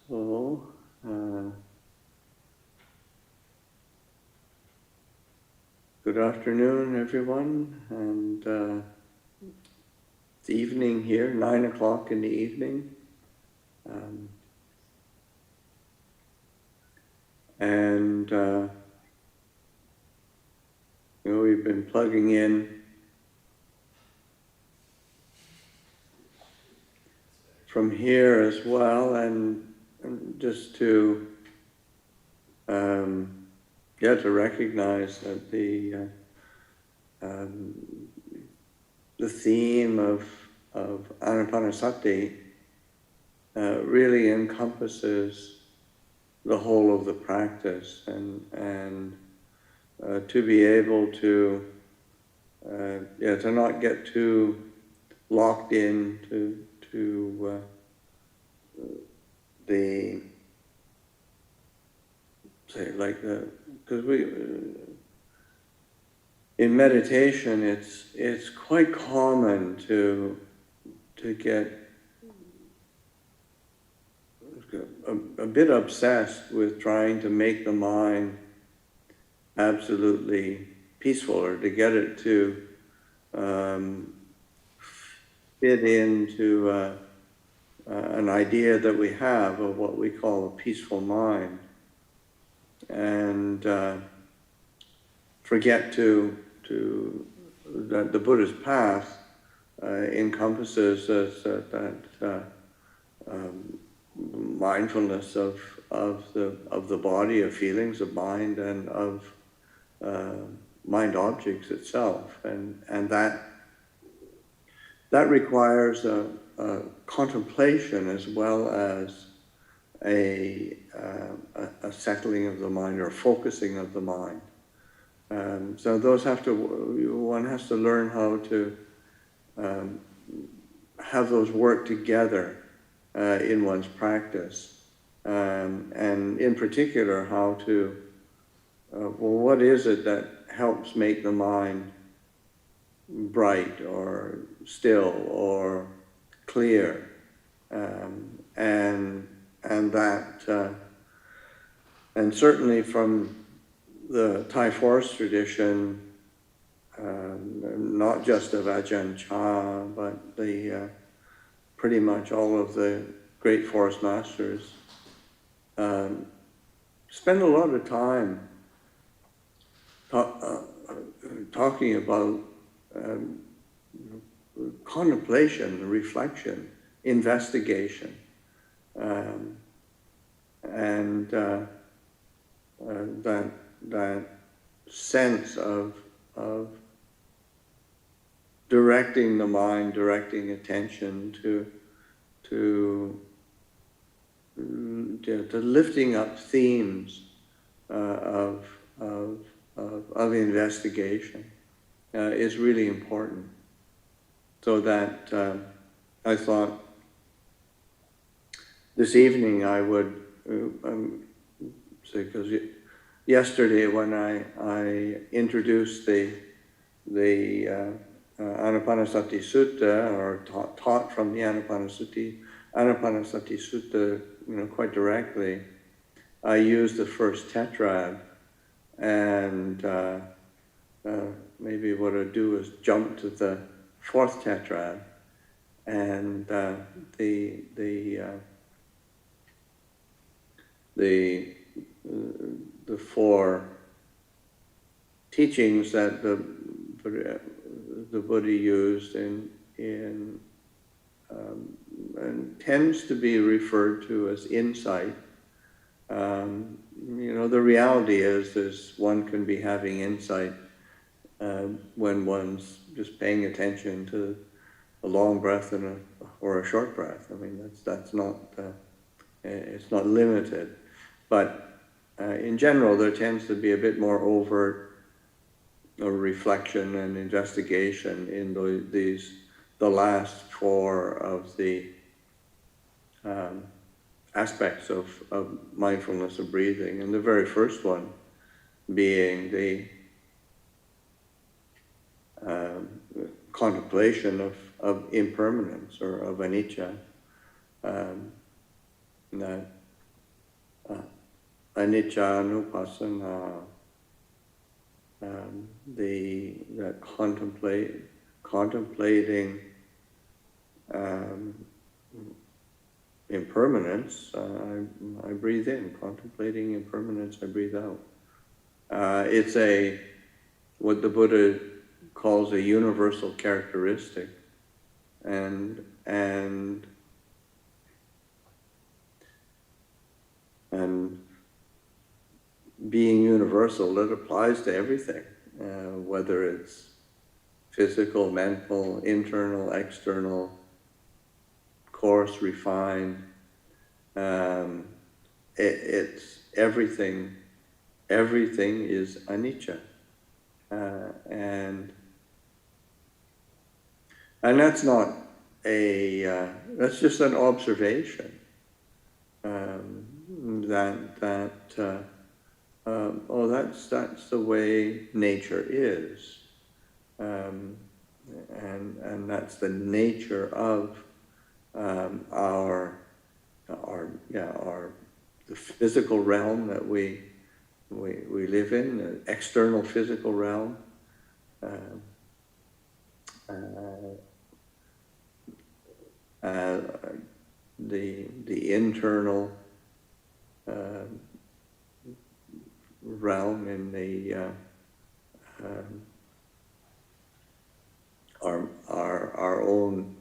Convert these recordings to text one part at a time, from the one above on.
So, good afternoon, everyone, and it's evening here, 9 o'clock in the evening. We've been plugging in from here as well, and just to to recognize that the theme of Anapanasati really encompasses the whole of the practice, and to be able to not get too locked in to the because in meditation it's quite common to get a bit obsessed with trying to make the mind absolutely peaceful, or to get it to fit into an idea that we have of what we call a peaceful mind, and forget that the Buddha's path encompasses that mindfulness of the body, of feelings, of mind, and of mind objects itself, and that requires a contemplation as well as a settling of the mind, or focusing of the mind. So one has to learn how to have those work together in one's practice, and in particular how to, what is it that helps make the mind bright or still or clear, and certainly from the Thai forest tradition, not just of Ajahn Chah, but pretty much all of the great forest masters spend a lot of time talking about contemplation, reflection, investigation, and that sense of directing the mind, directing attention to lifting up themes of investigation is really important. So that I thought this evening I would say, because yesterday when I introduced the Anapanasati Sutta, or taught from the Anapanasati Sutta, quite directly, I used the first tetrad, and maybe what I'd do is jump to the fourth tetrad, and the four teachings that the Buddha used and tends to be referred to as insight. The reality is one can be having insight when one's just paying attention to a long breath or a short breath. I mean, that's not it's not limited, but in general there tends to be a bit more overt reflection and investigation in the last four of the aspects of mindfulness of breathing, and the very first one being the contemplation of impermanence, or of anicca. anicca nupassana, that contemplating impermanence. I breathe in, contemplating impermanence. I breathe out. It's what the Buddha calls a universal characteristic, and being universal, it applies to everything, whether it's physical, mental, internal, external, coarse, refined. It's everything. Everything is anicca, and that's not that's just an observation. That's the way nature is, and that's the nature of the physical realm that we live in, the external physical realm. The internal realm in the our own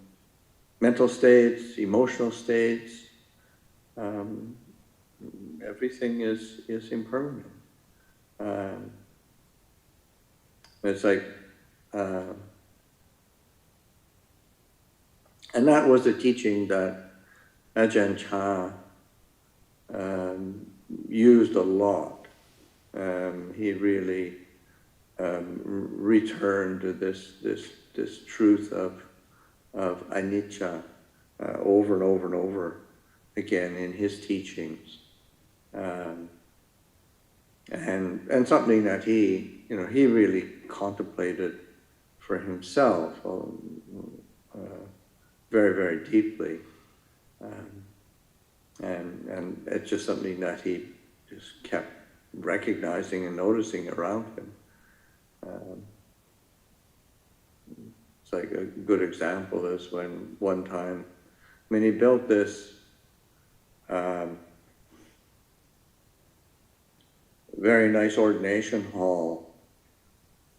mental states, emotional states. Everything is impermanent. It's like, and that was a teaching that Ajahn Chah used a lot. He really returned to this truth of anicca over and over and over again in his teachings, and something that he really contemplated for himself very, very deeply, and it's just something that he just kept recognizing and noticing around him. It's like a good example is when one time, he built this very nice ordination hall,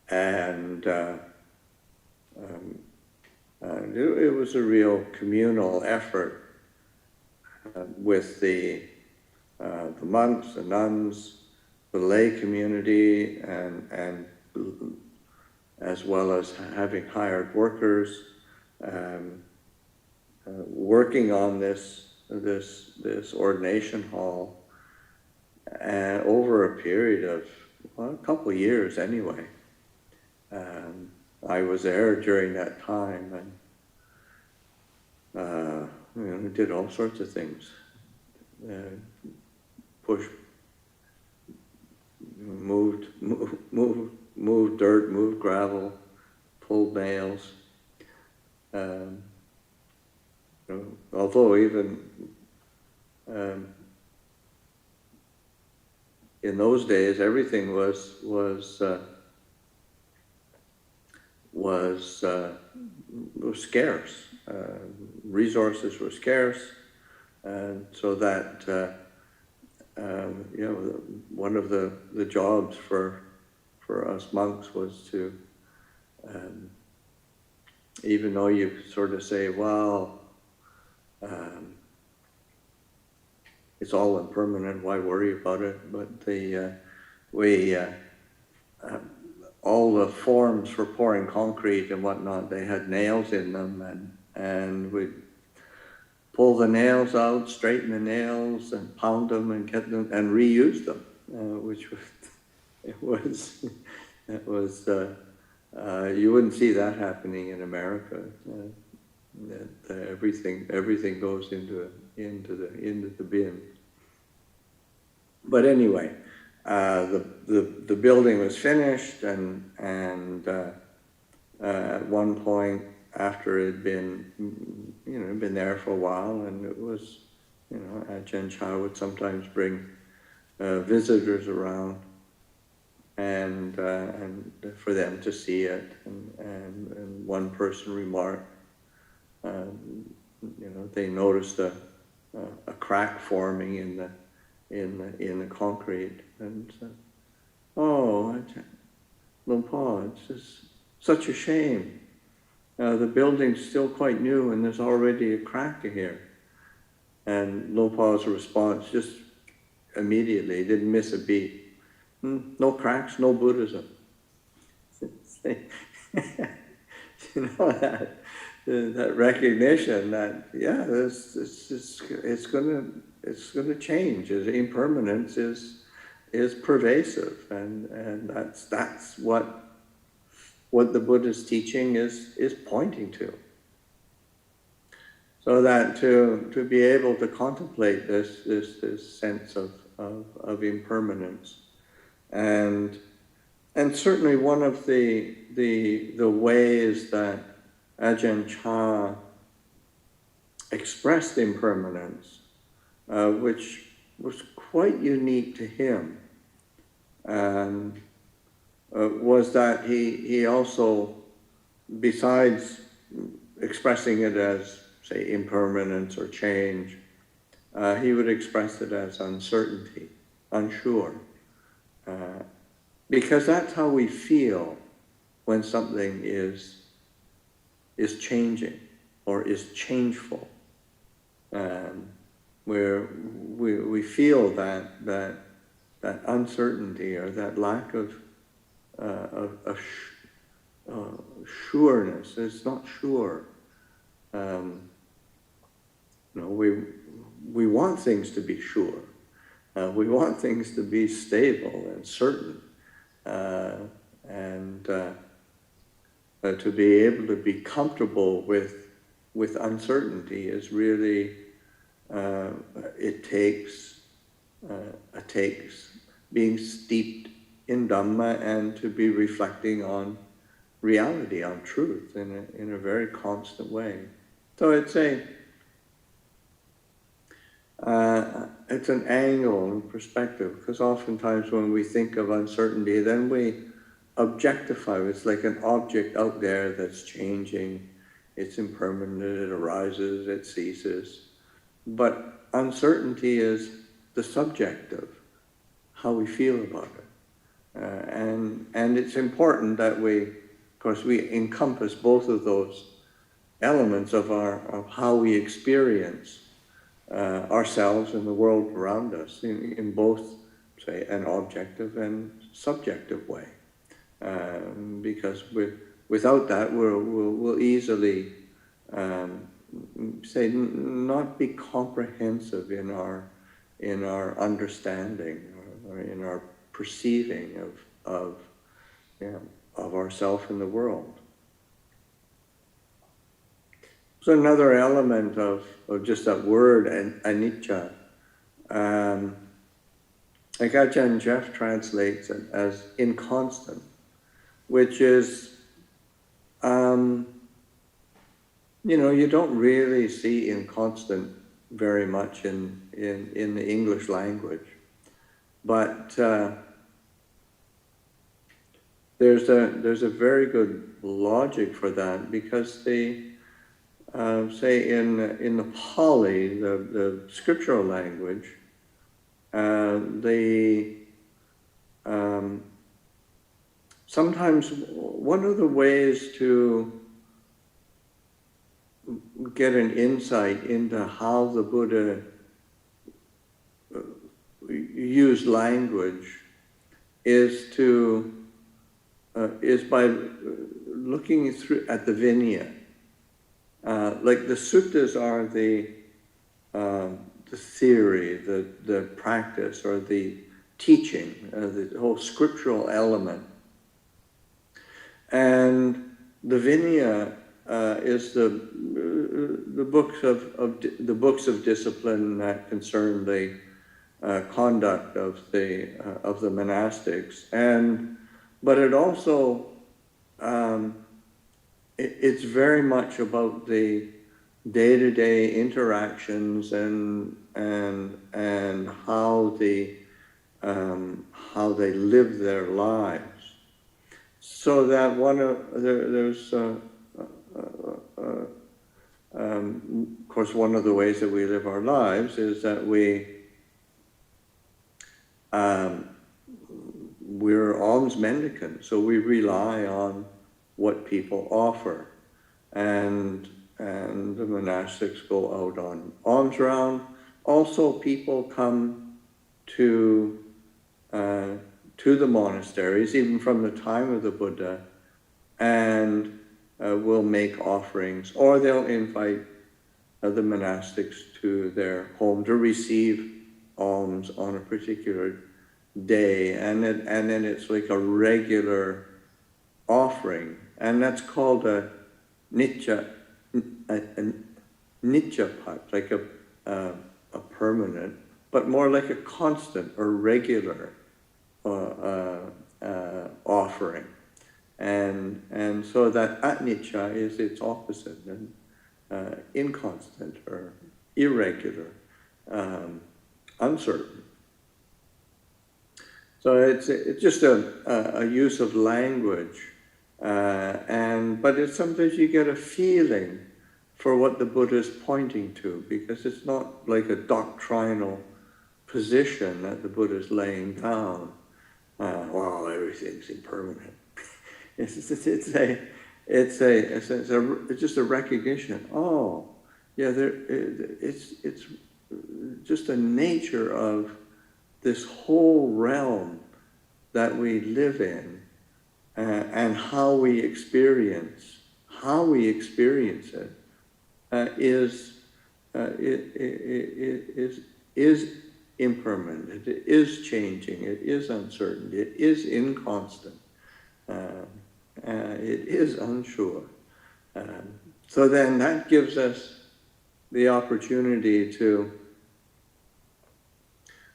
and it was a real communal effort with the monks, the nuns, the lay community, and as well as having hired workers, working on this ordination hall, and over a period of a couple of years anyway. I was there during that time, and we did all sorts of things. Moved dirt, moved gravel, pulled nails. Although even in those days, everything was scarce. Resources were scarce, and so that one of the jobs for us monks was to, even though you sort of say, well, it's all impermanent, why worry about it? But all the forms for pouring concrete and whatnot, they had nails in them, and we'd pull the nails out, straighten the nails, and pound them and get them and reuse them, which was you wouldn't see that happening in America. Everything goes into the bin. But anyway, the building was finished, and at one point, after it had been there for a while, and it was, Ajahn Chah would sometimes bring visitors around, and for them to see it. And one person remarked, they noticed a crack forming in the concrete, and said, "Oh, Luang Por, it's just such a shame. The building's still quite new, and there's already a crack here." And Luang Por's response, just immediately, didn't miss a beat. No cracks, no Buddhism. That recognition that it's gonna change. Impermanence is pervasive, and that's what the Buddha's teaching is pointing to. So that to be able to contemplate this sense of impermanence, and certainly one of the ways that Ajahn Chah expressed impermanence, which was quite unique to him, was that he also, besides expressing it as, say, impermanence or change, he would express it as uncertainty, unsure. Because that's how we feel when something is changing or is changeful. Where we feel that uncertainty or that lack of sureness. It's not sure. We want things to be sure. We want things to be stable and certain, and to be able to be comfortable with uncertainty is really it takes being steeped in Dhamma and to be reflecting on reality, on truth in a very constant way. So it's an angle and perspective, because oftentimes when we think of uncertainty, then we objectify. It's like an object out there that's changing. It's impermanent, it arises, it ceases. But uncertainty is the subject of how we feel about it. And it's important that we encompass both of those elements of how we experience ourselves and the world around us in both, say, an objective and subjective way. Because without that, we'll easily say not be comprehensive in our understanding or in our perceiving of ourself in the world. So another element of just that word, anicca, like Ajahn Jeff translates it as inconstant, which is, you don't really see inconstant very much in the English language, but there's a very good logic for that, because say in the Pali, the scriptural language, sometimes one of the ways to get an insight into how the Buddha used language is by looking at the Vinaya. Like the suttas are the theory, the practice, or the teaching, the whole scriptural element. And the Vinaya is the books of discipline that concern the conduct of the monastics, but it also it's very much about the day-to-day interactions and how the how they live their lives. So that of course, one of the ways that we live our lives is that we're alms mendicants, so we rely on what people offer, and the monastics go out on alms round. Also, people come to the monasteries, even from the time of the Buddha, and will make offerings, or they'll invite the monastics to their home to receive alms on a particular day, and then it's like a regular offering, and that's called a nitya pat, like a permanent, but more like a constant or regular offering, and so that anitya is its opposite, and inconstant or irregular, uncertain. So it's just a use of language, but it's sometimes you get a feeling for what the Buddha is pointing to, because it's not like a doctrinal position that the Buddha is laying down. Well, everything's impermanent. It's just a recognition. Oh, yeah, it's just the nature of this whole realm that we live in, and how we experience it is impermanent. It is changing. It is uncertain. It is inconstant. It is unsure. So then that gives us the opportunity to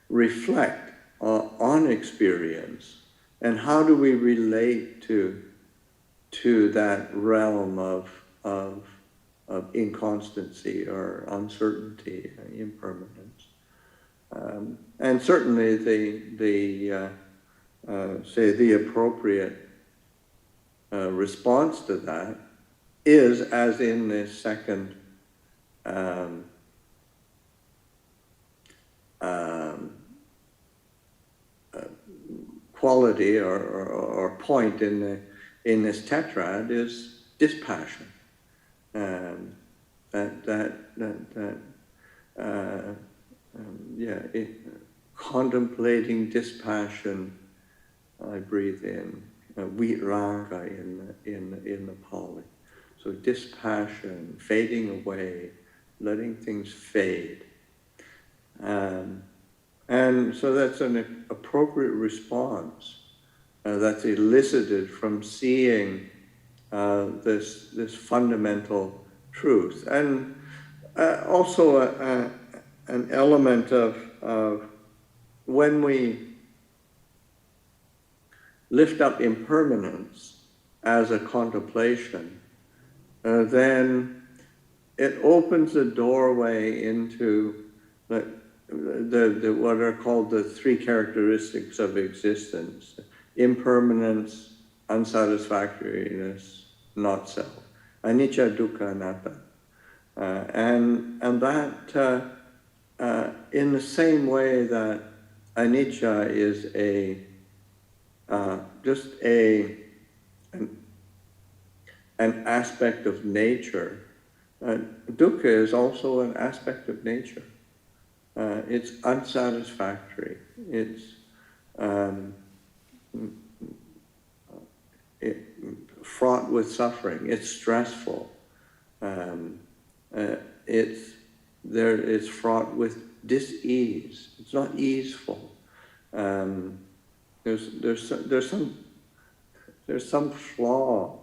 reflect on experience, and how do we relate to that realm of inconstancy or uncertainty, impermanence. And certainly the appropriate response to that is, as in this second quality or point in this tetrad, is dispassion. Contemplating dispassion. I breathe in vitraga in the Pali. So dispassion, fading away, letting things fade. And so that's an appropriate response that's elicited from seeing this fundamental truth. And also an element of when we lift up impermanence as a contemplation, then it opens a doorway into the what are called the three characteristics of existence: impermanence, unsatisfactoriness, not self, anicca, dukkha, anatta, and that in the same way that anicca is just an aspect of nature, dukkha is also an aspect of nature. It's unsatisfactory. It's fraught with suffering. It's stressful. It's fraught with dis-ease. It's not easeful. There's some flaw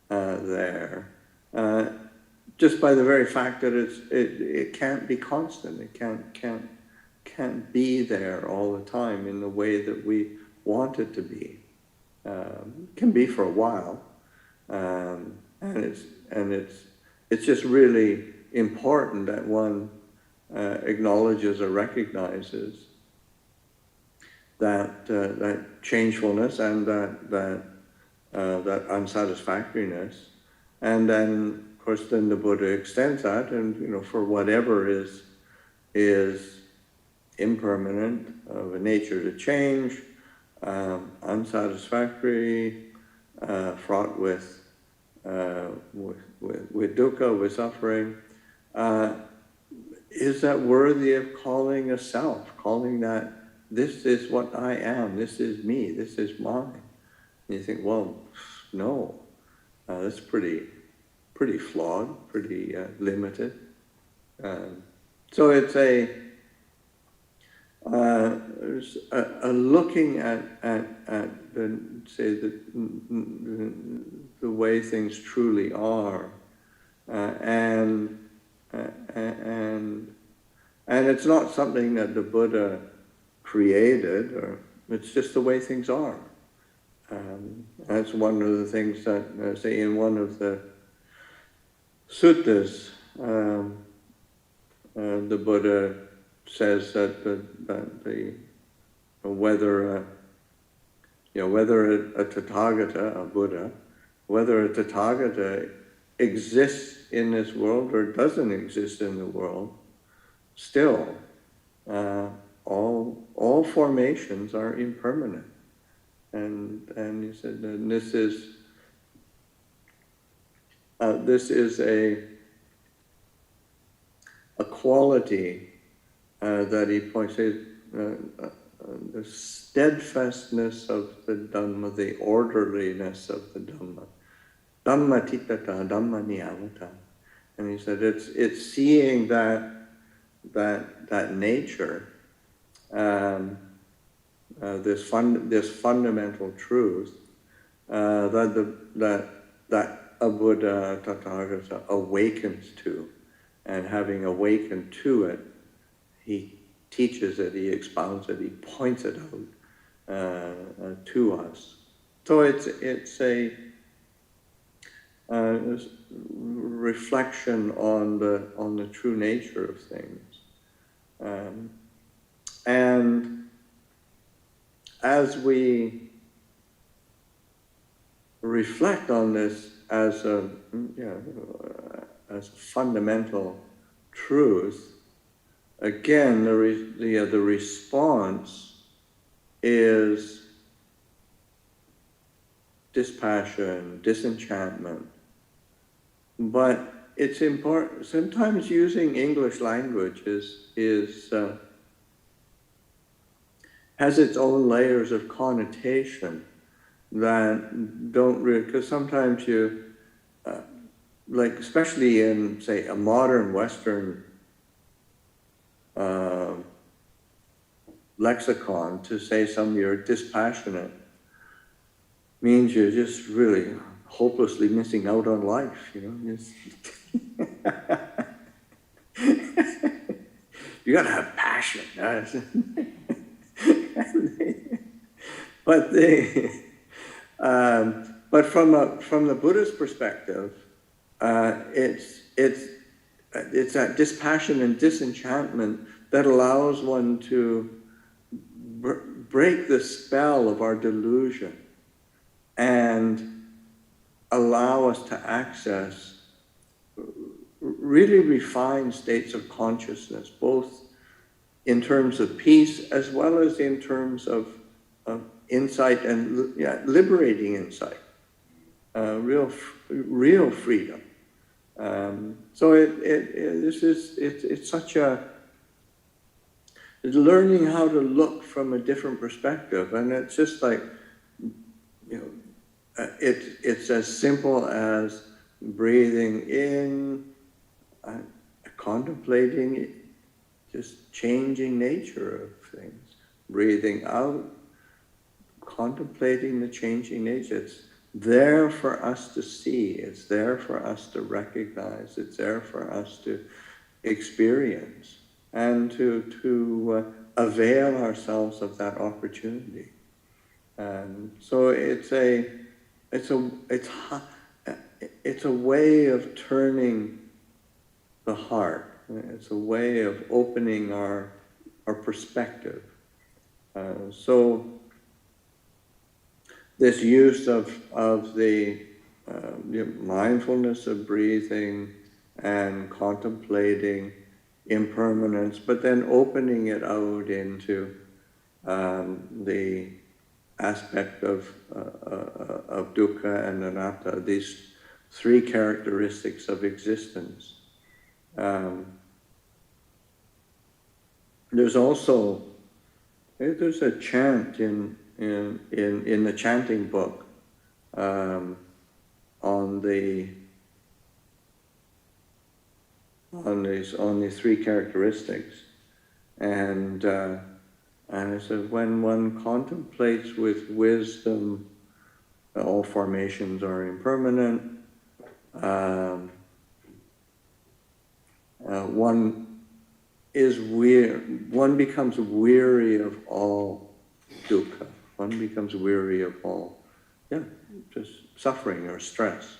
there. Just by the very fact that it can't be constant. It can't be there all the time in the way that we want it to be. It can be for a while, and it's just really important that one acknowledges or recognizes that changefulness and that unsatisfactoriness. And then, of course, then the Buddha extends that, and for whatever is impermanent, of a nature to change, unsatisfactory, fraught with dukkha, with suffering, is that worthy of calling a self, calling that this is what I am, this is me, this is mine? And you think, well, no, that's pretty flawed, pretty limited. So it's a looking at the way things truly are, and it's not something that the Buddha created, or it's just the way things are. That's one of the things that, say, in one of the suttas, the Buddha says that whether a Tathagata, a Buddha, whether a Tathagata exists in this world or doesn't exist in the world, still all formations are impermanent. And he said that this is a quality that he points out, the steadfastness of the Dhamma, the orderliness of the Dhamma. Dhamma titata, Dhamma niyamata. And he said it's seeing that nature, this fundamental truth, that a Buddha, Tathagata awakens to, and having awakened to it, he teaches it, he expounds it, he points it out to us. So it's a reflection on the true nature of things, and as we reflect on this as a fundamental truth, again, the response is dispassion, disenchantment. But it's important, sometimes using English language has its own layers of connotation that don't really, because sometimes you, like especially in, say, a modern Western lexicon, to say you're dispassionate means you're just really hopelessly missing out on life, Just you gotta have passion. But from the Buddhist perspective, it's that dispassion and disenchantment that allows one to break the spell of our delusion and allow us to access really refined states of consciousness, both in terms of peace as well as in terms of insight and liberating insight, real freedom. So it's such it's learning how to look from a different perspective, and it's just like, it's as simple as breathing in, contemplating just changing nature of things, breathing out, contemplating the changing nature. It's there for us to see, it's there for us to recognize, it's there for us to experience, and to avail ourselves of that opportunity. So it's a way of turning the heart. It's a way of opening our perspective So this use of the mindfulness of breathing and contemplating impermanence, but then opening it out into the aspect of dukkha and anatta, these three characteristics of existence. There's also there's a chant in the chanting book on these three characteristics, and it says, when one contemplates with wisdom, all formations are impermanent. One becomes weary of all dukkha. One becomes weary of all, just suffering or stress.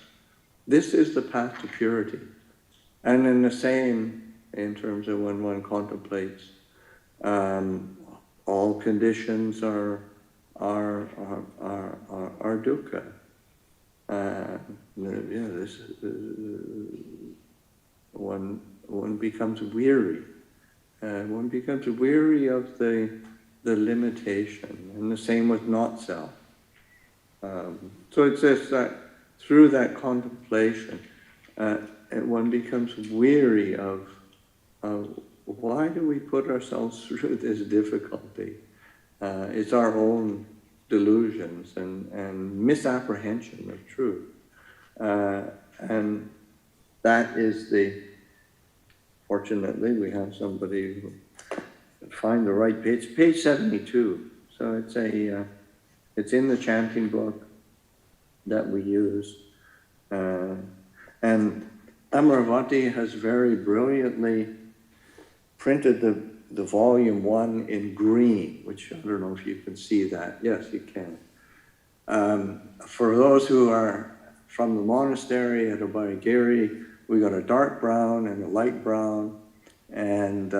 This is the path to purity. And in the same, in terms of when one contemplates, all conditions are dukkha. One becomes weary. One becomes weary of the limitation, and the same with not self. So it says that through that contemplation, one becomes weary of why do we put ourselves through this difficulty? It's our own delusions and misapprehension of truth. And that is fortunately, we have somebody who can find the right page 72. So it's in the chanting book that we use. And Amaravati has very brilliantly printed the volume 1 in green, which I don't know if you can see that. Yes, you can. For those who are from the monastery at Abhayagiri, we got a dark brown and a light brown, and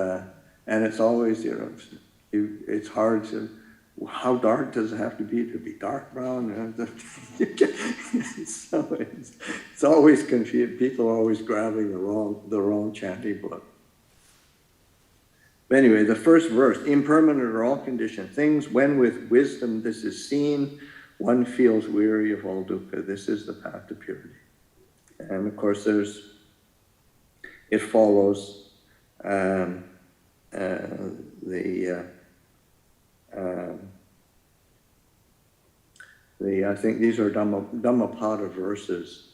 it's always, it's hard to, how dark does it have to be dark brown? So it's always confused. People are always grabbing the wrong chanting book. But anyway, the first verse: impermanent are all conditioned things. When with wisdom this is seen, one feels weary of all dukkha. This is the path to purity. And of course, it follows I think these are Dhammapada verses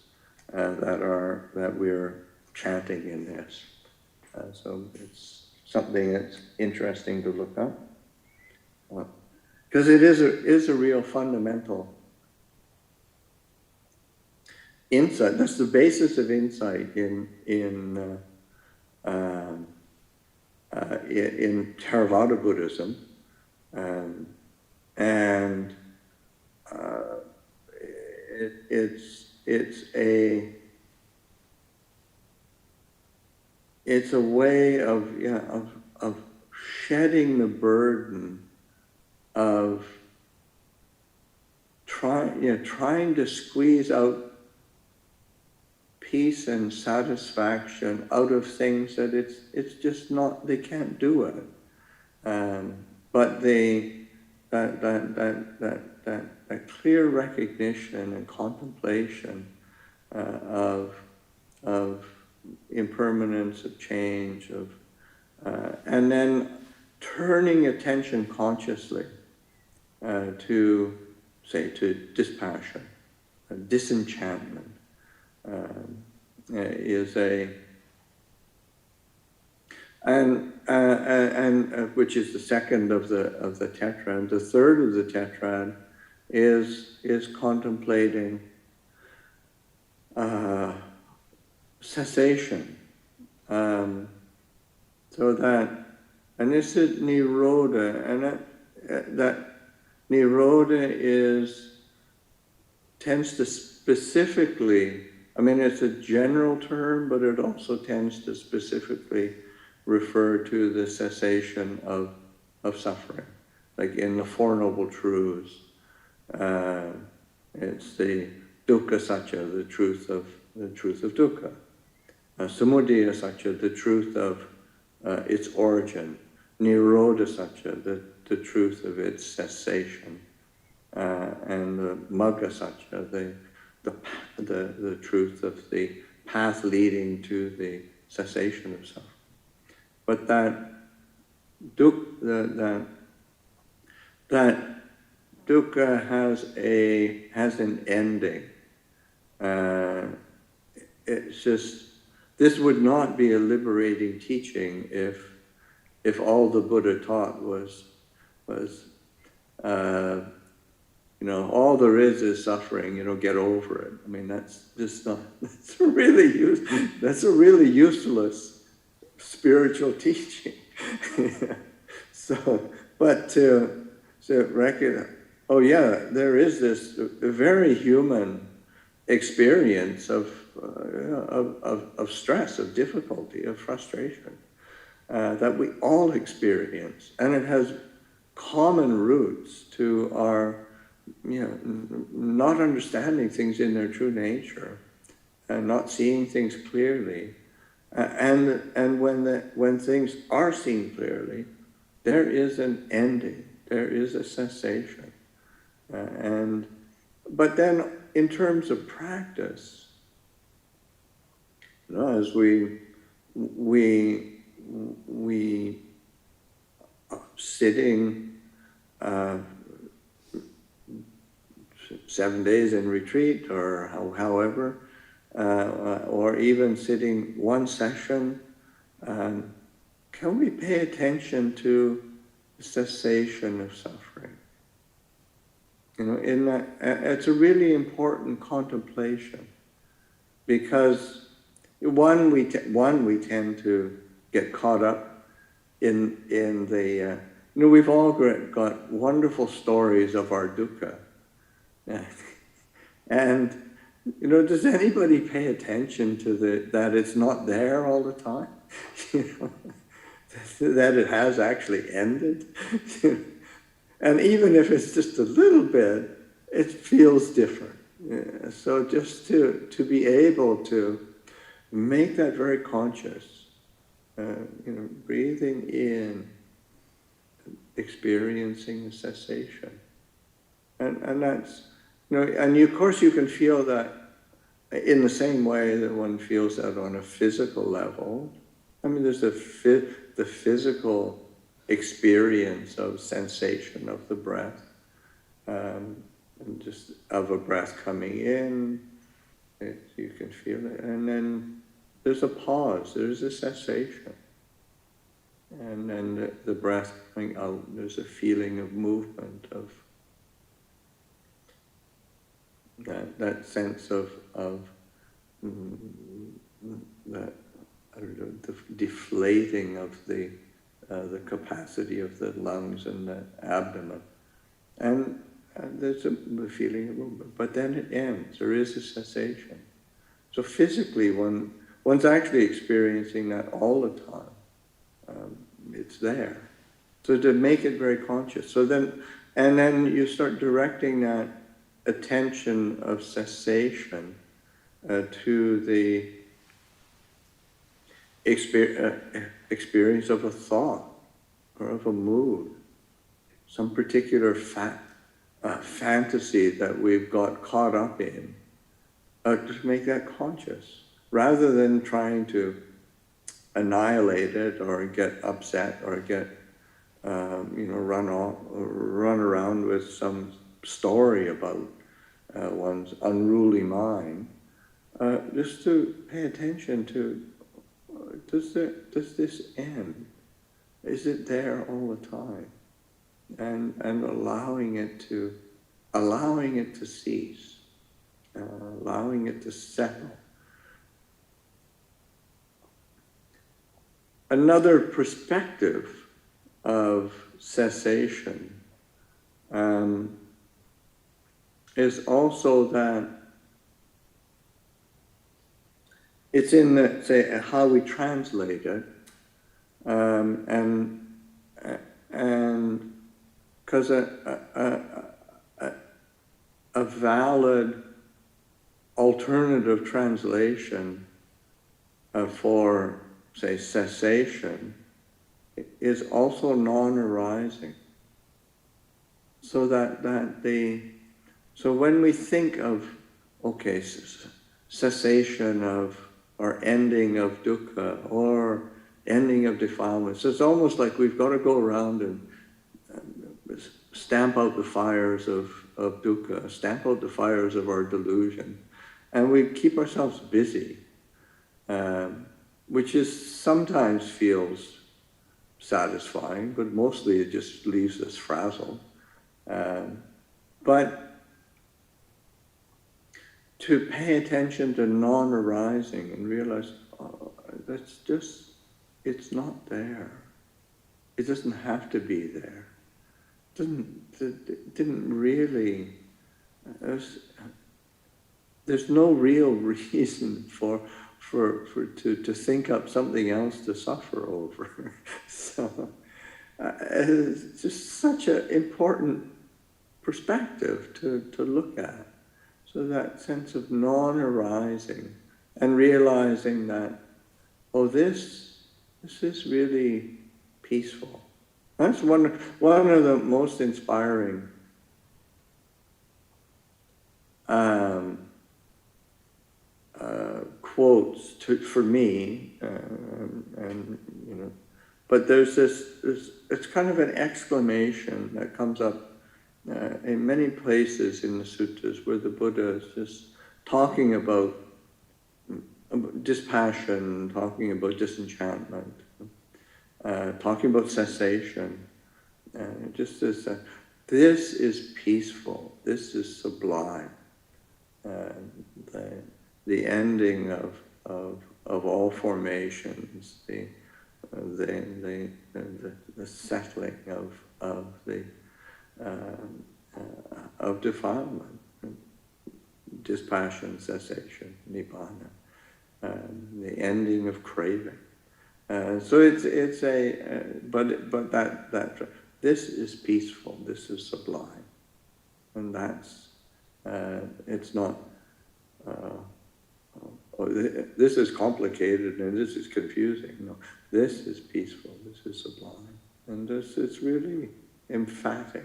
that we're chanting in this. So it's something that's interesting to look up, because it is a real fundamental insight. That's the basis of insight in Theravada Buddhism, and it's a way of shedding the burden of trying to squeeze out peace and satisfaction out of things that it's just not, they can't do it. But that clear recognition and contemplation of impermanence, of change, and then turning attention consciously to dispassion, disenchantment, is which is the second of the tetrad. The third of the tetrad is contemplating cessation. So that, and this is Nirodha, and that Nirodha tends to specifically, I mean, it's a general term, but it also tends to specifically refer to the cessation of suffering. like in the Four Noble Truths, it's the dukkha satya, the truth of dukkha. Samudaya satya, the truth of its origin. Nirodha satya, the truth of its cessation. And the magga satya, the truth of the path leading to the cessation of suffering. But that dukkha has an ending. It's just, this would not be a liberating teaching if all the Buddha taught was all there is suffering, get over it. I mean, that's just not, that's a really useless spiritual teaching. But to recognize, oh yeah, there is this very human experience of stress, of difficulty, of frustration that we all experience, and it has common roots to our not understanding things in their true nature, and not seeing things clearly, and when things are seen clearly, there is an ending, there is a cessation, but then in terms of practice, as we sitting 7 days in retreat, or however, or even sitting one session, can we pay attention to the cessation of suffering? In that, it's a really important contemplation, because one we tend to get caught up in the we've all got wonderful stories of our dukkha, and does anybody pay attention to that it's not there all the time? That it has actually ended. And even if it's just a little bit, it feels different. Yeah. So just to be able to make that very conscious, breathing in, experiencing the cessation. And that's, and of course you can feel that in the same way that one feels that on a physical level. I mean, there's the physical experience of sensation of the breath, and just of a breath coming in, you can feel it, and then there's a pause, there's a cessation, and then the breath coming out, there's a feeling of movement, of that sense of that, I don't know, the deflating of the capacity of the lungs and the abdomen. And there's a feeling of movement, but then it ends, there is a cessation. So physically, one's actually experiencing that all the time. It's there. So to make it very conscious. And then you start directing that attention of cessation to the experience of a thought or of a mood, some particular fantasy that we've got caught up in. Just make that conscious, rather than trying to annihilate it or get upset or get run around with some story about one's unruly mind. Just to pay attention to, does this end? Is it there all the time? And allowing it to cease, allowing it to settle. Another perspective of cessation is also that it's in the, say, how we translate it, and because a valid alternative translation for, say, cessation is also non-arising. So so when we think of, okay, cessation of, or ending of dukkha, or ending of defilements, it's almost like we've got to go around and stamp out the fires of dukkha, stamp out the fires of our delusion. And we keep ourselves busy, which sometimes feels satisfying, but mostly it just leaves us frazzled. But to pay attention to non-arising and realize, oh, it's not there. It doesn't have to be there. It didn't really, there's no real reason to think up something else to suffer over. So it's just such an important perspective to look at. So that sense of non-arising and realizing that, oh, this is really peaceful. That's one of the most inspiring quotes for me, and you know, but there's it's kind of an exclamation that comes up in many places in the suttas where the Buddha is just talking about dispassion, talking about disenchantment, talking about cessation, just this is peaceful, this is sublime. The ending of all formations, the settling of defilement, dispassion, cessation, nibbana, the ending of craving. So it's but that this is peaceful, this is sublime, and that's it's not. This is complicated and this is confusing. No, this is peaceful, this is sublime, and it's really emphatic.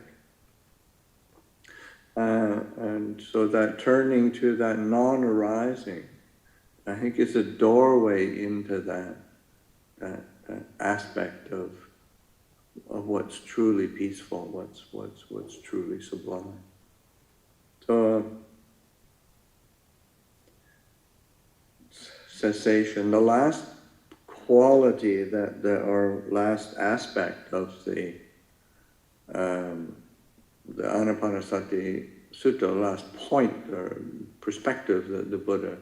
And so that turning to that non-arising, I think, is a doorway into that aspect of what's truly peaceful, what's truly sublime. So cessation, the last quality or last aspect of the Anapanasati Sutta, the last point or perspective that the Buddha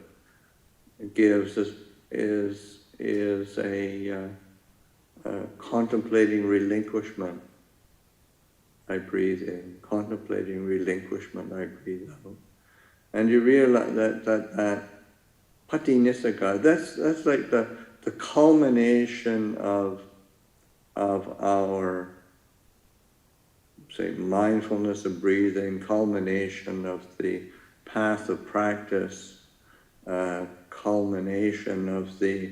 gives is a contemplating relinquishment. I breathe in, contemplating relinquishment, I breathe out. And you realize that pati nissaga, that's like the culmination of our, say, mindfulness of breathing, culmination of the path of practice, culmination of the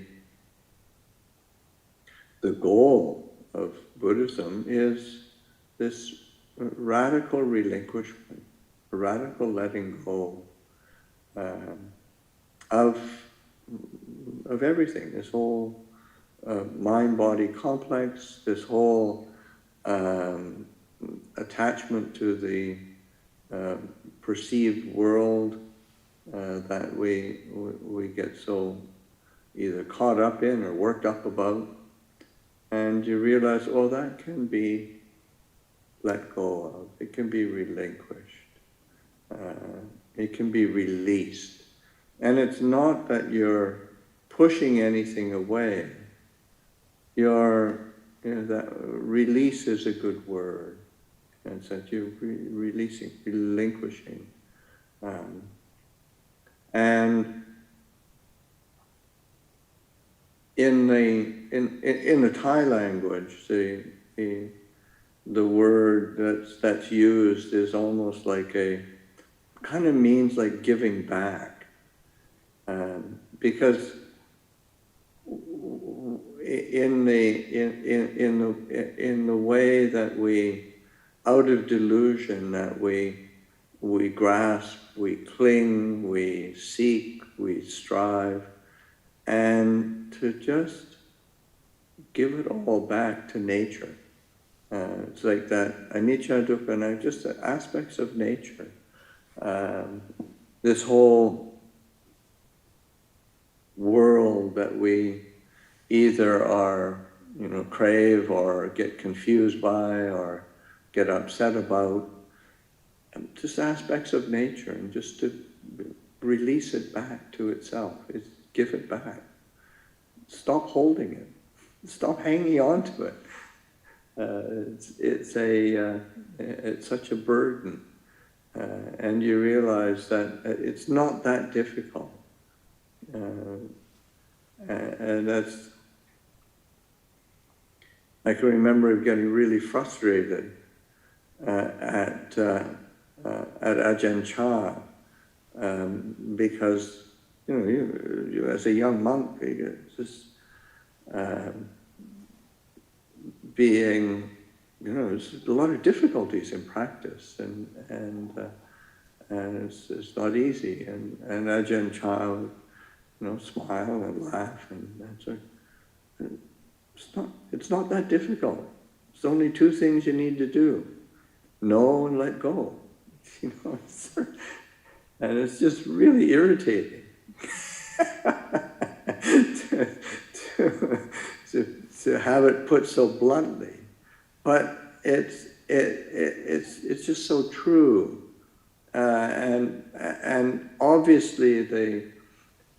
goal of Buddhism is this radical relinquishment, radical letting go of everything, this whole mind-body complex, this whole attachment to the perceived world that we get so either caught up in or worked up about, and you realize, oh, that can be let go of, it can be relinquished, it can be released. And it's not that you're pushing anything away. That release is a good word. And so you're releasing, relinquishing. And in the Thai language, the the word that's used is almost like kind of means like giving back. Because in the way that we, out of delusion, that we grasp, we cling, we seek, we strive, and to just give it all back to nature. It's like that anicca, dukkha, just the aspects of nature. This whole world that we either are, crave or get confused by or get upset about, just aspects of nature, and just to release it back to itself. Give it back. Stop holding it. Stop hanging on to it. It's such a burden, and you realize that it's not that difficult, and that's. I can remember getting really frustrated at Ajahn Chah, because you as a young monk, just being, there's a lot of difficulties in practice, and it's not easy. And Ajahn Chah would, smile and laugh, and sort of, it's not that difficult. It's only two things you need to do: know and let go. And it's just really irritating to have it put so bluntly, but it's just so true, and obviously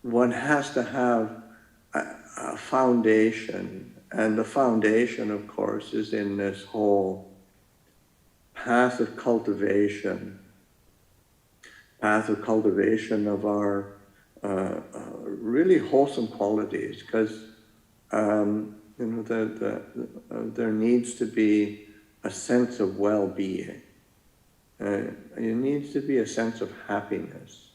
one has to have a foundation, and the foundation, of course, is in this whole path of cultivation of our really wholesome qualities, because there needs to be a sense of well-being. There needs to be a sense of happiness.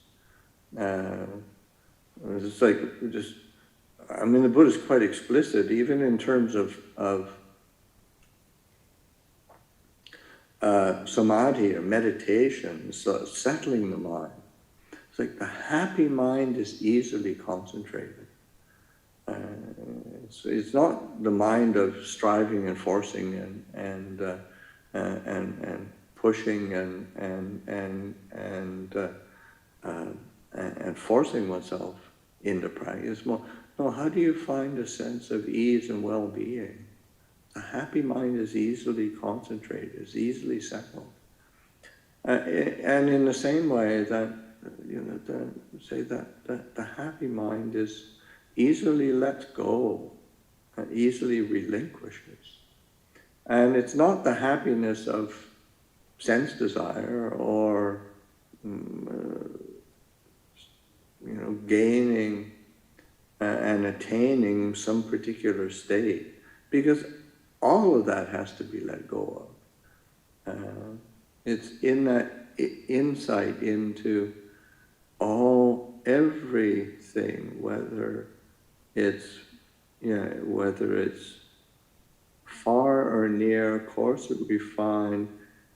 It's like the Buddha is quite explicit, even in terms of samadhi or meditation, so settling the mind. It's like the happy mind is easily concentrated. It's not the mind of striving and forcing and pushing and forcing oneself into practice. No, how do you find a sense of ease and well-being? A happy mind is easily concentrated, is easily settled. And in the same way that, the happy mind is easily let go, easily relinquishes. And it's not the happiness of sense desire or, gaining and attaining some particular state, because all of that has to be let go of. It's in that insight into everything, whether it's far or near, coarse or refined,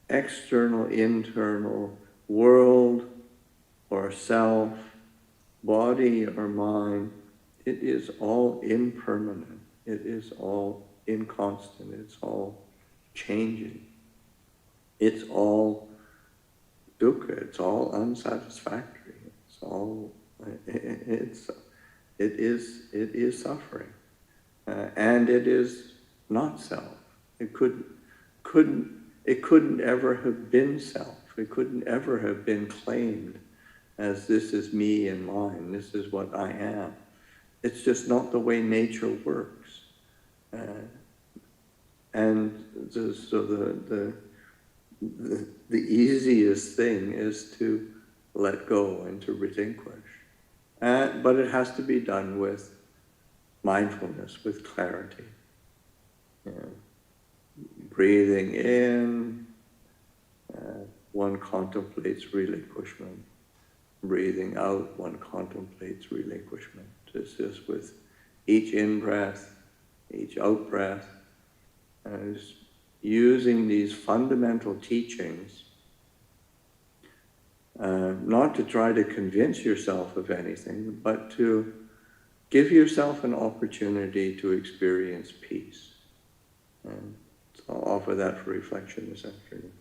external, internal, world or self, body or mind. It is all impermanent. It is all inconstant. It's all changing. It's all dukkha. It's all unsatisfactory. It is suffering, and it is not self. It couldn't ever have been self. It couldn't ever have been claimed as this is me and mine. This is what I am. It's just not the way nature works. And so the easiest thing is to let go and to relinquish. But it has to be done with mindfulness, with clarity. breathing in, one contemplates relinquishment. Breathing out, one contemplates relinquishment. It's just with each in-breath, each out-breath, and just using these fundamental teachings, not to try to convince yourself of anything, but to give yourself an opportunity to experience peace. And so I'll offer that for reflection this afternoon.